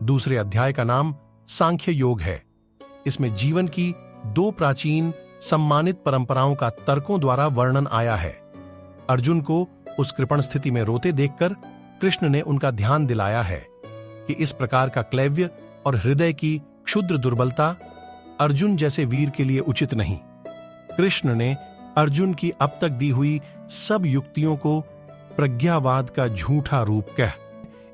दूसरे अध्याय का नाम सांख्य योग है। इसमें जीवन की दो प्राचीन सम्मानित परंपराओं का तर्कों द्वारा वर्णन आया है। अर्जुन को उस कृपण स्थिति में रोते देखकर कृष्ण ने उनका ध्यान दिलाया है कि इस प्रकार का क्लैव्य और हृदय की क्षुद्र दुर्बलता अर्जुन जैसे वीर के लिए उचित नहीं। कृष्ण ने अर्जुन की अब तक दी हुई सब युक्तियों को प्रज्ञावाद का झूठा रूप कह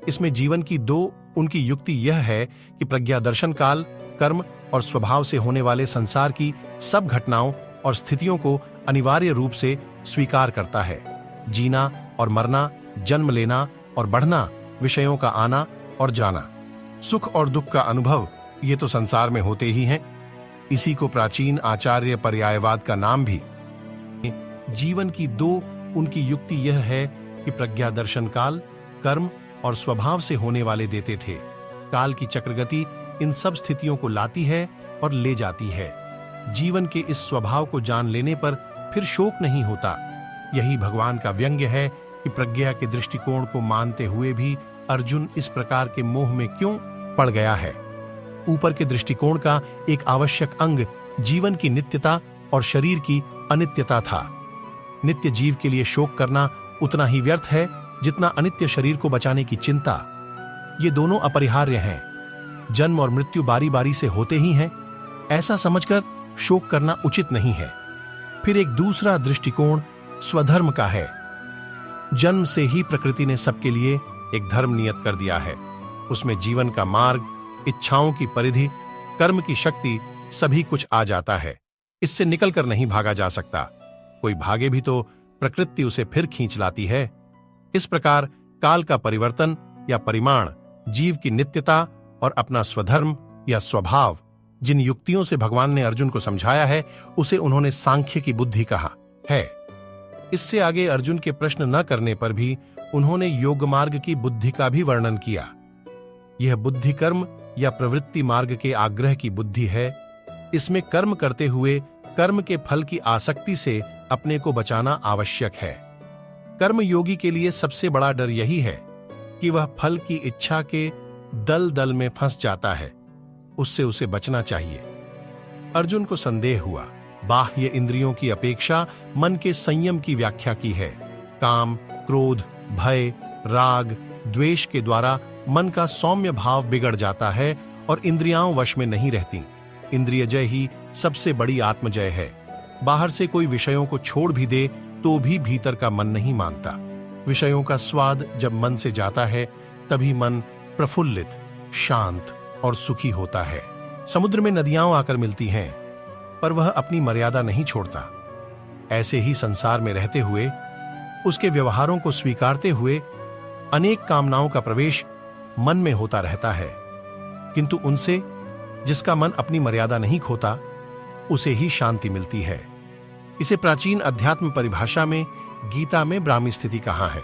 इसमें जीवन की दो उनकी युक्ति यह है कि प्रज्ञा दर्शन काल, कर्म और स्वभाव से होने वाले संसार की सब घटनाओं और स्थितियों को अनिवार्य रूप से स्वीकार करता है। जीना और मरना, जन्म लेना और बढ़ना, विषयों का आना और जाना, सुख और दुख का अनुभव, ये तो संसार में होते ही हैं। इसी को प्राचीन आचार्य पर्यायवाद का नाम भी। जीवन की दो उनकी युक्ति यह है कि प्रज्ञा दर्शन काल, कर्म और स्वभाव से होने वाले देते थे। काल की चक्रगति इन सब स्थितियों को लाती है और ले जाती है। जीवन के इस स्वभाव को जान लेने पर फिर शोक नहीं होता। यही भगवान का व्यंग्य है कि प्रज्ञा के दृष्टिकोण को मानते हुए भी अर्जुन इस प्रकार के मोह में क्यों पड़ गया है। ऊपर के दृष्टिकोण का एक आवश्यक अंग जीवन की नित्यता और शरीर की अनित्यता था। नित्य जीव के लिए शोक करना उतना ही व्यर्थ है जितना अनित्य शरीर को बचाने की चिंता। ये दोनों अपरिहार्य हैं। जन्म और मृत्यु बारी बारी से होते ही हैं, ऐसा समझकर शोक करना उचित नहीं है। फिर एक दूसरा दृष्टिकोण स्वधर्म का है। जन्म से ही प्रकृति ने सबके लिए एक धर्म नियत कर दिया है। उसमें जीवन का मार्ग, इच्छाओं की परिधि, कर्म की शक्ति, सभी कुछ आ जाता है। इससे निकलकर नहीं भागा जा सकता। कोई भागे भी तो प्रकृति उसे फिर खींच लाती है। इस प्रकार काल का परिवर्तन या परिमाण, जीव की नित्यता और अपना स्वधर्म या स्वभाव, जिन युक्तियों से भगवान ने अर्जुन को समझाया है, उसे उन्होंने सांख्य की बुद्धि कहा है। इससे आगे अर्जुन के प्रश्न न करने पर भी उन्होंने योग मार्ग की बुद्धि का भी वर्णन किया। यह बुद्धि कर्म या प्रवृत्ति मार्ग के आग्रह की बुद्धि है। इसमें कर्म करते हुए कर्म के फल की आसक्ति से अपने को बचाना आवश्यक है। कर्म योगी के लिए सबसे बड़ा डर यही है कि वह फल की इच्छा के दल में फंस जाता है। उससे उसे बचना चाहिए। अर्जुन को संदेह हुआ। बाह्य इंद्रियों की अपेक्षा मन के संयम की व्याख्या की है। काम, क्रोध, भय, राग, द्वेष के द्वारा मन का सौम्य भाव बिगड़ जाता है और इंद्रियां वश में नहीं रहती। इंद्रिय जय ही सबसे बड़ी आत्मजय है। बाहर से कोई विषयों को छोड़ भी दे तो भी भीतर का मन नहीं मानता। विषयों का स्वाद जब मन से जाता है तभी मन प्रफुल्लित, शांत और सुखी होता है। समुद्र में नदियां आकर मिलती हैं, पर वह अपनी मर्यादा नहीं छोड़ता। ऐसे ही संसार में रहते हुए, उसके व्यवहारों को स्वीकारते हुए अनेक कामनाओं का प्रवेश मन में होता रहता है, किंतु उनसे जिसका मन अपनी मर्यादा नहीं खोता, उसे ही शांति मिलती है। इसे प्राचीन अध्यात्म परिभाषा में गीता में ब्राह्मी स्थिति कहा है।